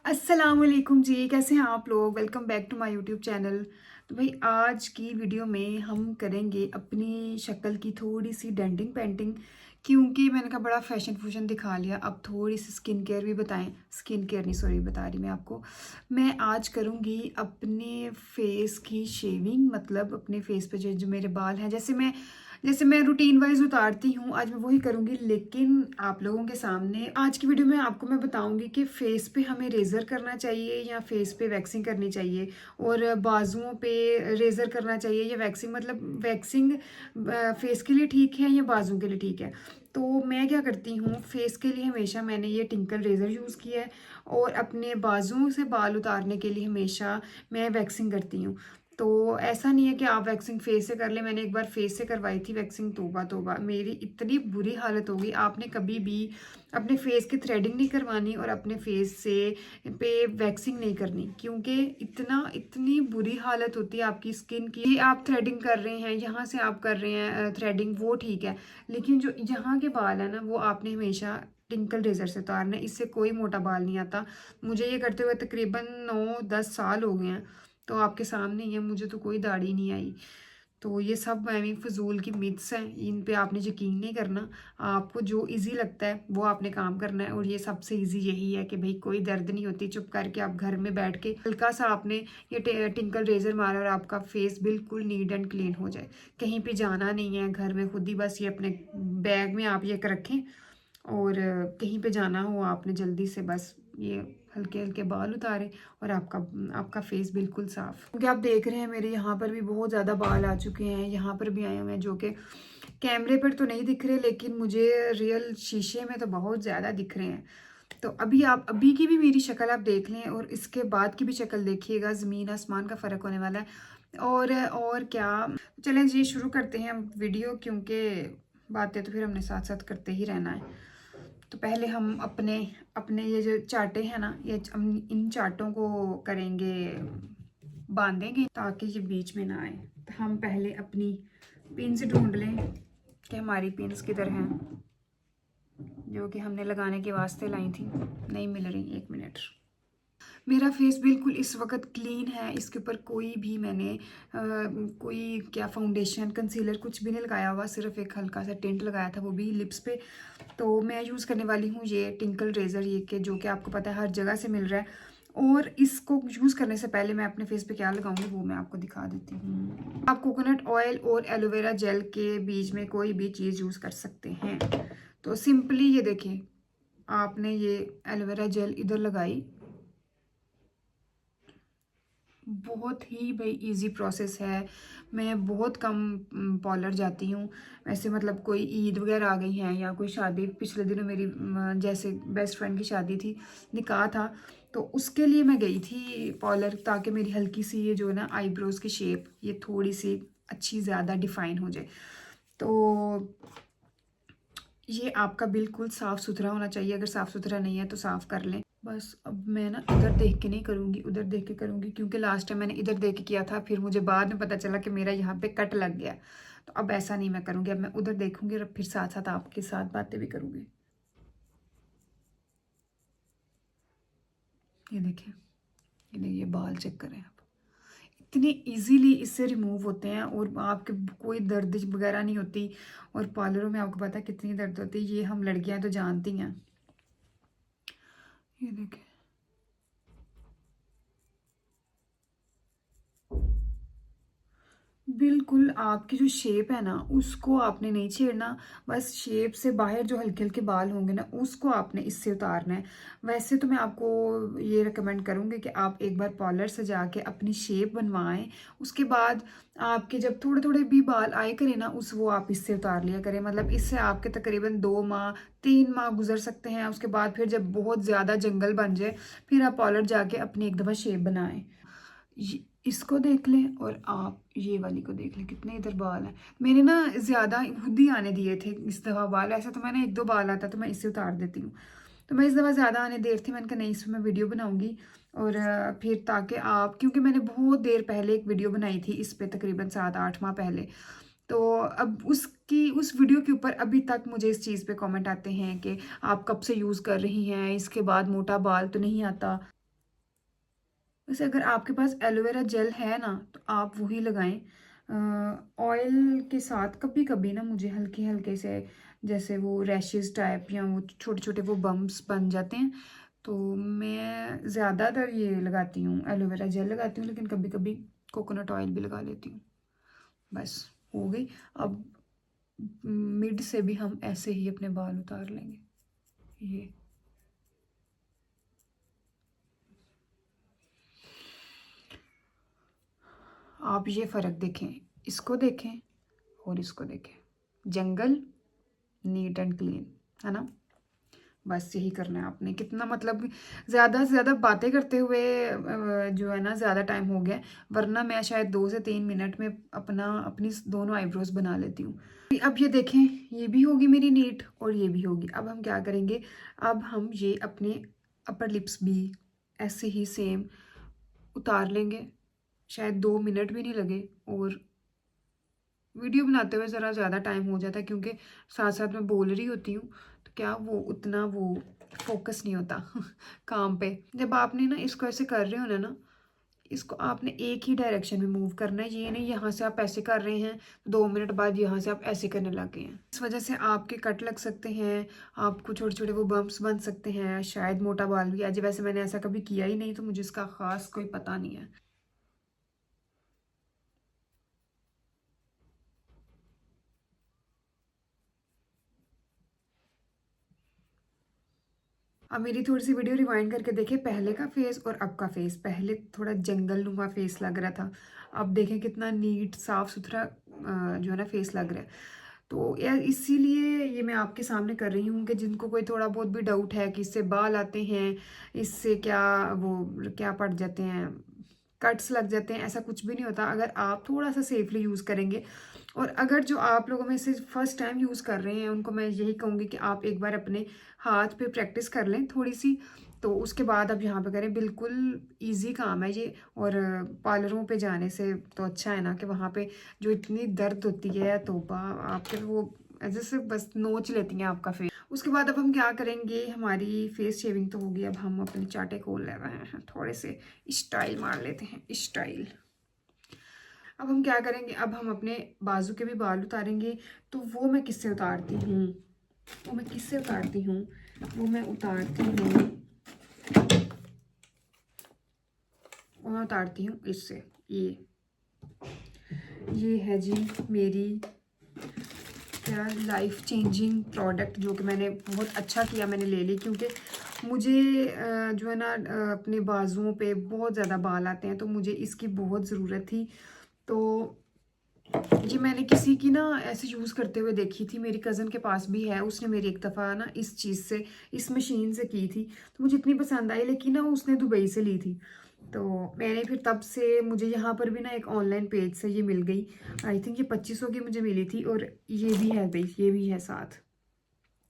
अस्सलामुअलैकुम जी, कैसे हैं आप लोग। Welcome back to my YouTube channel. तो भाई आज की वीडियो में हम करेंगे अपनी शक्ल की थोड़ी सी डेंटिंग पेंटिंग, क्योंकि मैंने कहा बड़ा फैशन फूशन दिखा लिया, अब थोड़ी सी स्किन केयर भी बताएं। स्किन केयर नहीं, सॉरी, बता रही मैं आपको। मैं आज करूँगी अपने फेस की शेविंग, मतलब अपने फेस पे जो जो मेरे बाल हैं, जैसे मैं रूटीन वाइज उतारती हूँ, आज मैं वही करूँगी। लेकिन आप लोगों के सामने आज की वीडियो में आपको मैं बताऊँगी कि फेस पे हमें रेज़र करना चाहिए या फेस पे वैक्सिंग करनी चाहिए, और बाजुओं पे रेज़र करना चाहिए या वैक्सिंग। मतलब वैक्सिंग फेस के लिए ठीक है या बाजुओं के लिए ठीक है। तो मैं क्या करती हूँ, फेस के लिए हमेशा मैंने ये टिंकल रेज़र यूज़ किया है, और अपने बाजुओं से बाल उतारने के लिए हमेशा मैं वैक्सिंग करती हूँ। तो ऐसा नहीं है कि आप वैक्सिंग फेस से कर ले। मैंने एक बार फेस से करवाई थी वैक्सिंग, तौबा तौबा, मेरी इतनी बुरी हालत हो गई। आपने कभी भी अपने फेस की थ्रेडिंग नहीं करवानी और अपने फेस से पे वैक्सिंग नहीं करनी, क्योंकि इतनी बुरी हालत होती है आपकी स्किन की। ये आप थ्रेडिंग कर रहे हैं, यहाँ से आप कर रहे हैं थ्रेडिंग, वो ठीक है, लेकिन जो यहाँ के बाल है ना, वो आपने हमेशा टिंकल रेजर से उतारना है। इससे कोई मोटा बाल नहीं आता। मुझे ये करते हुए तकरीबन 9-10 साल हो गए हैं, तो आपके सामने ही है, मुझे तो कोई दाढ़ी नहीं आई। तो ये सब मैं फजूल की मिथ्स हैं, इन पे आपने यकीन नहीं करना। आपको जो इजी लगता है वो आपने काम करना है, और ये सबसे इजी यही है कि भाई कोई दर्द नहीं होती, चुप करके आप घर में बैठ के हल्का सा आपने ये टिंकल रेजर मारा और आपका फेस बिल्कुल नीट एंड क्लीन हो जाए। कहीं पे जाना नहीं है, घर में खुद ही बस ये अपने बैग में आप ये रखें, और कहीं पे जाना हो आपने जल्दी से बस ये हल्के हल्के बाल उतारे, और आपका आपका फेस बिल्कुल साफ। क्योंकि आप देख रहे हैं मेरे यहाँ पर भी बहुत ज़्यादा बाल आ चुके हैं, यहाँ पर भी आए हुए हैं, जो कि कैमरे पर तो नहीं दिख रहे, लेकिन मुझे रियल शीशे में तो बहुत ज़्यादा दिख रहे हैं। तो अभी की भी मेरी शक्ल आप देख लें, और इसके बाद की भी शक्ल देखिएगा, ज़मीन आसमान का फ़र्क होने वाला है। और क्या, चलें जी शुरू करते हैं वीडियो, क्योंकि बातें तो फिर हमने साथ साथ करते ही रहना है। तो पहले हम अपने अपने ये जो चार्टे हैं ना, ये हम इन चार्टों को करेंगे, बांधेंगे ताकि ये बीच में ना आए। तो हम पहले अपनी पिन्स ढूंढ लें कि हमारी पिन्स किधर हैं, जो कि हमने लगाने के वास्ते लाई थी। नहीं मिल रही, एक मिनट। मेरा फेस बिल्कुल इस वक्त क्लीन है, इसके ऊपर कोई भी मैंने कोई क्या फाउंडेशन कंसीलर कुछ भी नहीं लगाया हुआ, सिर्फ एक हल्का सा टिंट लगाया था, वो भी लिप्स पे। तो मैं यूज़ करने वाली हूँ ये टिंकल रेज़र, ये के जो कि आपको पता है हर जगह से मिल रहा है। और इसको यूज़ करने से पहले मैं अपने फेस पे क्या लगाऊंगी वो मैं आपको दिखा देती हूँ। आप कोकोनट ऑयल और एलोवेरा जेल के बीच में कोई भी चीज़ यूज़ कर सकते हैं। तो सिंपली ये देखें, आपने ये एलोवेरा जेल इधर लगाई, बहुत ही भाई इजी प्रोसेस है। मैं बहुत कम पार्लर जाती हूँ वैसे, मतलब कोई ईद वगैरह आ गई है या कोई शादी, पिछले दिनों मेरी जैसे बेस्ट फ्रेंड की शादी थी, निकाह था, तो उसके लिए मैं गई थी पार्लर, ताकि मेरी हल्की सी ये जो है ना आईब्रोज की शेप ये थोड़ी सी अच्छी ज़्यादा डिफाइन हो जाए। तो ये आपका बिल्कुल साफ़ सुथरा होना चाहिए, अगर साफ़ सुथरा नहीं है तो साफ़ कर लें। बस अब मैं ना इधर देख के नहीं करूँगी, उधर देख के करूँगी, क्योंकि लास्ट टाइम मैंने इधर देख के किया था, फिर मुझे बाद में पता चला कि मेरा यहाँ पे कट लग गया। तो अब ऐसा नहीं मैं करूँगी, अब मैं उधर देखूँगी और फिर साथ साथ आपके साथ बातें भी करूँगी। ये देखिए, ये देखिए, बाल चेक करें आप, इतनी इजीली इससे रिमूव होते हैं, और आपके कोई दर्द वगैरह नहीं होती। और पार्लरों में आपको पता है कितनी दर्द होती है, ये हम लड़कियां तो जानती हैं। ये देखिए, बिल्कुल आपकी जो शेप है ना उसको आपने नहीं छेड़ना, बस शेप से बाहर जो हल्के हल्के बाल होंगे ना उसको आपने इससे उतारना है। वैसे तो मैं आपको ये रिकमेंड करूँगी कि आप एक बार पार्लर से जाके अपनी शेप बनवाएं, उसके बाद आपके जब थोड़े थोड़े भी बाल आए करें ना उस वो आप इससे उतार लिया करें। मतलब इससे आपके तकरीबन 2 माह 3 माह गुजर सकते हैं। उसके बाद फिर जब बहुत ज़्यादा जंगल बन जाए, फिर आप पार्लर जाके अपनी एक दफ़ा शेप बनाएं। इसको देख लें, और आप ये वाली को देख लें, कितने इधर बाल हैं। मैंने ना ज़्यादा खुद ही आने दिए थे इस दफ़ा बाल, ऐसा तो मैंने 1-2 बाल आता तो मैं इससे उतार देती हूँ। तो मैं इस दफ़ा ज़्यादा आने देर थी, मैंने कहा नहीं इसमें मैं वीडियो बनाऊंगी। और फिर ताकि आप, क्योंकि मैंने बहुत देर पहले एक वीडियो बनाई थी इस पे, तकरीबन 7-8 माह पहले। तो अब उस वीडियो के ऊपर अभी तक मुझे इस चीज़ पे कमेंट आते हैं कि आप कब से यूज़ कर रही हैं, इसके बाद मोटा बाल तो नहीं आता। वैसे अगर आपके पास एलोवेरा जेल है ना तो आप वही लगाएं। ऑयल के साथ कभी कभी ना मुझे हल्के हल्के से जैसे वो रैशेस टाइप या वो छोटे छोटे वो बम्प्स बन जाते हैं, तो मैं ज़्यादातर ये लगाती हूँ, एलोवेरा जेल लगाती हूँ, लेकिन कभी कभी कोकोनट ऑयल भी लगा लेती हूँ। बस हो गई। अब मिड से भी हम ऐसे ही अपने बाल उतार लेंगे। ये आप ये फ़र्क देखें, इसको देखें और इसको देखें, जंगल नीट एंड क्लीन, है ना। बस यही करना है आपने। कितना मतलब ज़्यादा से ज़्यादा बातें करते हुए जो है ना ज़्यादा टाइम हो गया, वरना मैं शायद 2 से 3 मिनट में अपनी दोनों आईब्रोज बना लेती हूँ। अब ये देखें, ये भी होगी मेरी नीट और ये भी होगी। अब हम क्या करेंगे, अब हम ये अपने अपर लिप्स भी ऐसे ही सेम उतार लेंगे। शायद 2 मिनट भी नहीं लगे, और वीडियो बनाते हुए ज़रा ज़्यादा टाइम हो जाता है क्योंकि साथ साथ मैं बोल रही होती हूँ, तो क्या वो उतना वो फोकस नहीं होता काम पे। जब आपने ना इसको ऐसे कर रहे हो ना, इसको आपने एक ही डायरेक्शन में मूव करना है। ये नहीं यहाँ से आप ऐसे कर रहे हैं 2 मिनट बाद यहाँ से आप ऐसे करने लग गए हैं। इस वजह से आपके कट लग सकते हैं, आपको छोटे छोटे वो बम्प्स बन सकते हैं, शायद मोटा बाल भी आ जाए। वैसे मैंने ऐसा कभी किया ही नहीं, तो मुझे इसका खास कोई पता नहीं है। अब मेरी थोड़ी सी वीडियो रिवाइंड करके देखें, पहले का फेस और अब का फेस। पहले थोड़ा जंगल नुमा फेस लग रहा था, अब देखें कितना नीट साफ सुथरा जो है ना फेस लग रहा है। तो यार इसीलिए ये मैं आपके सामने कर रही हूँ कि जिनको कोई थोड़ा बहुत भी डाउट है कि इससे बाल आते हैं, इससे क्या वो क्या पड़ जाते हैं, कट्स लग जाते हैं, ऐसा कुछ भी नहीं होता अगर आप थोड़ा सा सेफली यूज़ करेंगे। और अगर जो आप लोगों में से फर्स्ट टाइम यूज़ कर रहे हैं, उनको मैं यही कहूँगी कि आप एक बार अपने हाथ पे प्रैक्टिस कर लें थोड़ी सी, तो उसके बाद अब यहाँ पे करें। बिल्कुल इजी काम है ये। और पार्लरों पे जाने से तो अच्छा है ना कि वहाँ पे जो इतनी दर्द होती है, तो आपके वो ऐसे से बस नोच लेती हैं आपका फेस। उसके बाद अब हम क्या करेंगे, हमारी फेस शेविंग तो होगी, अब हम अपने चाटे खोल ले रहे हैं, थोड़े से स्टाइल मार लेते हैं, स्टाइल। अब हम क्या करेंगे, अब हम अपने बाजू के भी बाल उतारेंगे। तो वो मैं किससे उतारती हूँ, वो मैं किससे उतारती हूँ, वो मैं उतारती हूँ, वो मैं उतारती हूँ इससे। ये है जी मेरी क्या लाइफ चेंजिंग प्रोडक्ट, जो कि मैंने बहुत अच्छा किया मैंने ले ली, क्योंकि मुझे जो है ना अपने बाजुओं पे बहुत ज़्यादा बाल आते हैं, तो मुझे इसकी बहुत ज़रूरत थी। तो ये मैंने किसी की ना ऐसे यूज़ करते हुए देखी थी, मेरी कज़न के पास भी है, उसने मेरी एक दफ़ा ना इस चीज़ से, इस मशीन से की थी, तो मुझे इतनी पसंद आई। लेकिन ना उसने दुबई से ली थी, तो मैंने फिर तब से, मुझे यहाँ पर भी ना एक ऑनलाइन पेज से ये मिल गई। आई थिंक ये 2500 की मुझे मिली थी। और ये भी है भाई, ये भी है साथ,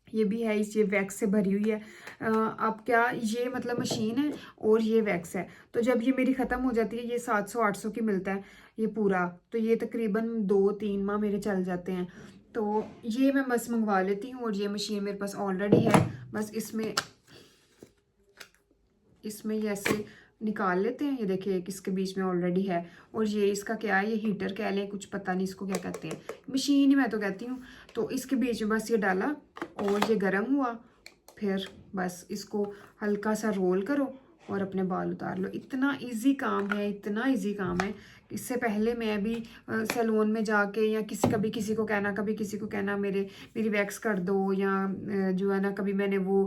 ये भी है, इस ये वैक्स से भरी हुई है। अब क्या, ये मतलब मशीन है और ये वैक्स है। तो जब ये मेरी ख़त्म हो जाती है, ये 700-800 की मिलता है ये पूरा, तो ये तकरीबन 2-3 माह मेरे चल जाते हैं। तो ये मैं बस मंगवा लेती हूँ, और ये मशीन मेरे पास ऑलरेडी है। बस इसमें ये ऐसे निकाल लेते हैं। ये देखिए एक इसके बीच में ऑलरेडी है, और ये इसका क्या है, ये हीटर कह लें, कुछ पता नहीं इसको क्या कहते हैं, मशीन ही मैं तो कहती हूँ। तो इसके बीच में बस ये डाला और ये गर्म हुआ, फिर बस इसको हल्का सा रोल करो और अपने बाल उतार लो। इतना इजी काम है, इतना इजी काम है। इससे पहले मैं भी सैलून में जाके, या कभी किसी को कहना, कभी किसी को कहना मेरी वैक्स कर दो, या जो है ना कभी मैंने वो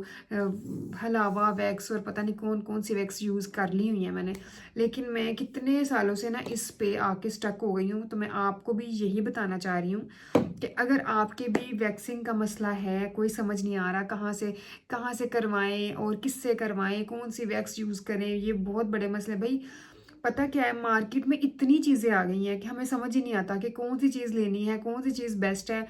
हलावा वैक्स और पता नहीं कौन कौन सी वैक्स यूज़ कर ली हुई है मैंने। लेकिन मैं कितने सालों से ना इस पे आके स्टक हो गई हूँ। तो मैं आपको भी यही बताना चाह रही हूँ कि अगर आपके भी वैक्सिंग का मसला है, कोई समझ नहीं आ रहा कहाँ से करवाएं और किससे करवाएं, कौन सी वैक्स यूज़ करें, ये बहुत बड़े मसले भाई। पता क्या है, मार्केट में इतनी चीज़ें आ गई हैं कि हमें समझ ही नहीं आता कि कौन सी चीज़ लेनी है, कौन सी चीज़ बेस्ट है।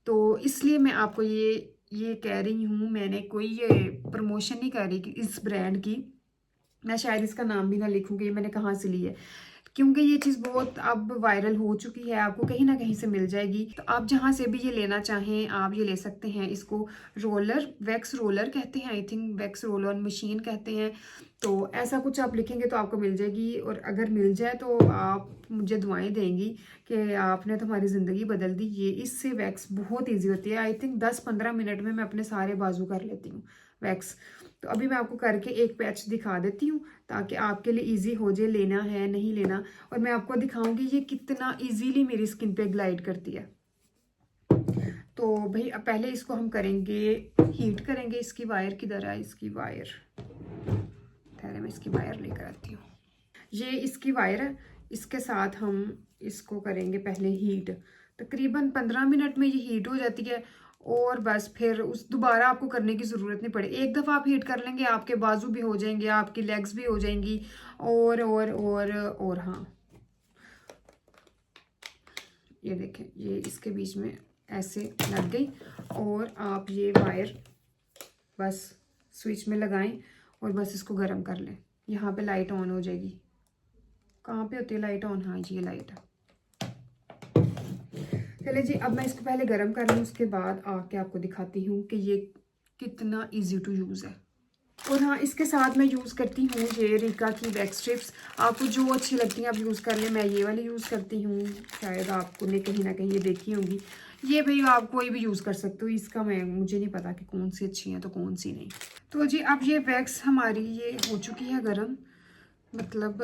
तो इसलिए मैं आपको ये कह रही हूँ, मैंने कोई ये प्रमोशन नहीं कर रही कि इस ब्रांड की, मैं शायद इसका नाम भी ना लिखूँ कि ये मैंने कहाँ से ली है, क्योंकि ये चीज़ बहुत अब वायरल हो चुकी है, आपको कहीं ना कहीं से मिल जाएगी। तो आप जहाँ से भी ये लेना चाहें आप ये ले सकते हैं। इसको रोलर, वैक्स रोलर कहते हैं, I think wax roller machine कहते हैं। तो ऐसा कुछ आप लिखेंगे तो आपको मिल जाएगी, और अगर मिल जाए तो आप मुझे दुआएं देंगी कि आपने तो हमारी ज़िंदगी बदल दी। ये इससे वैक्स बहुत ईजी होती है, आई थिंक 10-15 मिनट में मैं अपने सारे बाजू कर लेती हूँ वैक्स। तो अभी मैं आपको करके एक पैच दिखा देती हूँ ताकि आपके लिए इजी हो जाए लेना है नहीं लेना। और मैं आपको दिखाऊंगी ये कितना इजीली मेरी स्किन पे ग्लाइड करती है। तो भाई अब पहले इसको हम करेंगे, हीट करेंगे। इसकी वायर किधर है? इसकी वायर, पहले मैं इसकी वायर लेकर आती हूँ। ये इसकी वायर है, इसके साथ हम इसको करेंगे पहले हीट। तकरीबन 15 मिनट में ये हीट हो जाती है, और बस फिर उस दोबारा आपको करने की ज़रूरत नहीं पड़े। एक दफ़ा आप हीट कर लेंगे, आपके बाजू भी हो जाएंगे, आपकी लेग्स भी हो जाएंगी। और हाँ, ये देखें, ये इसके बीच में ऐसे लग गई। और आप ये वायर बस स्विच में लगाएं और बस इसको गर्म कर लें। यहाँ पे लाइट ऑन हो जाएगी। कहाँ पे होती है लाइट ऑन? हाँ जी, ये लाइट है। चले जी, अब मैं इसको पहले गर्म कर लूँ, उसके बाद आके आपको दिखाती हूँ कि ये कितना इजी टू यूज़ है। और हाँ, इसके साथ मैं यूज़ करती हूँ ये रिका की वैक्स स्ट्रिप्स। आपको जो अच्छी लगती हैं आप यूज़ कर लें। मैं ये वाली यूज़ करती हूँ, शायद आपको ने कहीं ना कहीं ये देखी होंगी। ये भाई आप कोई भी यूज़ कर सकते हो, इसका मुझे नहीं पता कि कौन सी अच्छी है तो कौन सी नहीं। तो जी अब ये वैक्स हमारी ये हो चुकी है गर्म, मतलब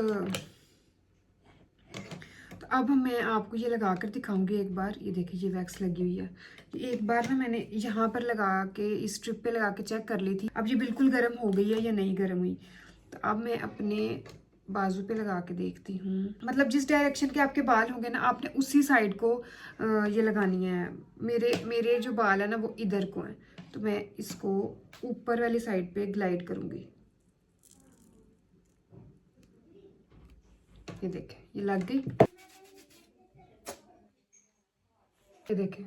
तो अब मैं आपको ये लगा कर दिखाऊंगी एक बार। ये देखिए, ये वैक्स लगी हुई है। एक बार ना मैंने यहाँ पर लगा के, इस स्ट्रिप पे लगा के चेक कर ली थी। अब ये बिल्कुल गर्म हो गई है या नहीं गर्म हुई। तो अब मैं अपने बाजू पे लगा के देखती हूँ, मतलब जिस डायरेक्शन के आपके बाल होंगे ना, आपने उसी साइड को ये लगानी है। मेरे जो बाल है ना वो इधर को है, तो मैं इसको ऊपर वाली साइड पे ग्लाइड करूँगी। ये देखें, ये लग गई। ये देखें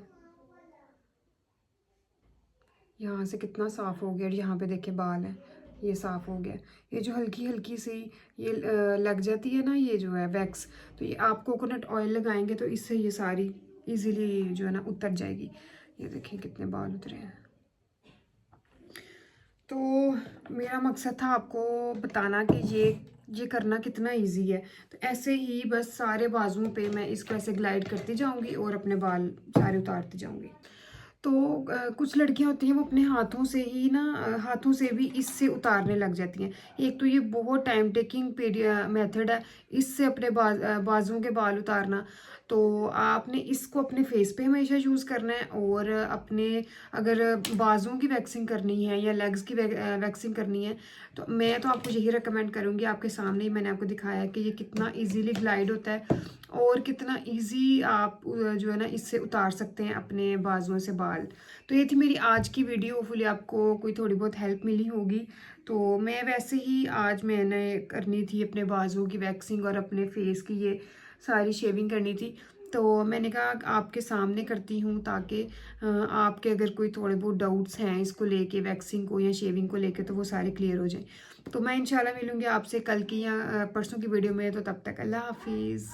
यहाँ से कितना साफ़ हो गया। और यहाँ पे देखें बाल है, ये साफ़ हो गया। ये जो हल्की हल्की सी ये लग जाती है ना, ये जो है वैक्स, तो ये आप कोकोनट ऑयल लगाएंगे तो इससे ये सारी इजीली जो है ना उतर जाएगी। ये देखिए कितने बाल उतरे हैं। तो मेरा मकसद था आपको बताना कि ये करना कितना इजी है। तो ऐसे ही बस सारे बाजुओं पे मैं इसको ऐसे ग्लाइड करती जाऊंगी और अपने बाल सारे उतारती जाऊंगी। तो कुछ लड़कियां होती हैं वो अपने हाथों से ही ना, हाथों से भी इससे उतारने लग जाती हैं। एक तो ये बहुत टाइम टेकिंग मेथड है इससे अपने बाजुओं के बाल उतारना। तो आपने इसको अपने फेस पे हमेशा यूज़ करना है, और अपने अगर बाजुओं की वैक्सिंग करनी है या लेग्स की वैक्सिंग करनी है तो मैं तो आपको यही रिकमेंड करूँगी। आपके सामने ही मैंने आपको दिखाया कि ये कितना ईजीली ग्लाइड होता है और कितना ईजी आप जो है ना इससे उतार सकते हैं अपने बाजुओं से बाल। तो ये थी मेरी आज की वीडियो, होपफुली आपको कोई थोड़ी बहुत हेल्प मिली होगी। तो मैं वैसे ही आज मैंने करनी थी अपने बाजुओं की वैक्सिंग और अपने फेस की ये सारी शेविंग करनी थी। तो मैंने कहा आपके सामने करती हूँ ताकि आपके अगर कोई थोड़े बहुत डाउट्स हैं इसको लेके, वैक्सिंग को या शेविंग को लेके, तो वो सारे क्लियर हो जाए। तो मैं इंशाल्लाह मिलूँगी आपसे कल की या परसों की वीडियो में। तो तब तक अल्लाह हाफिज़।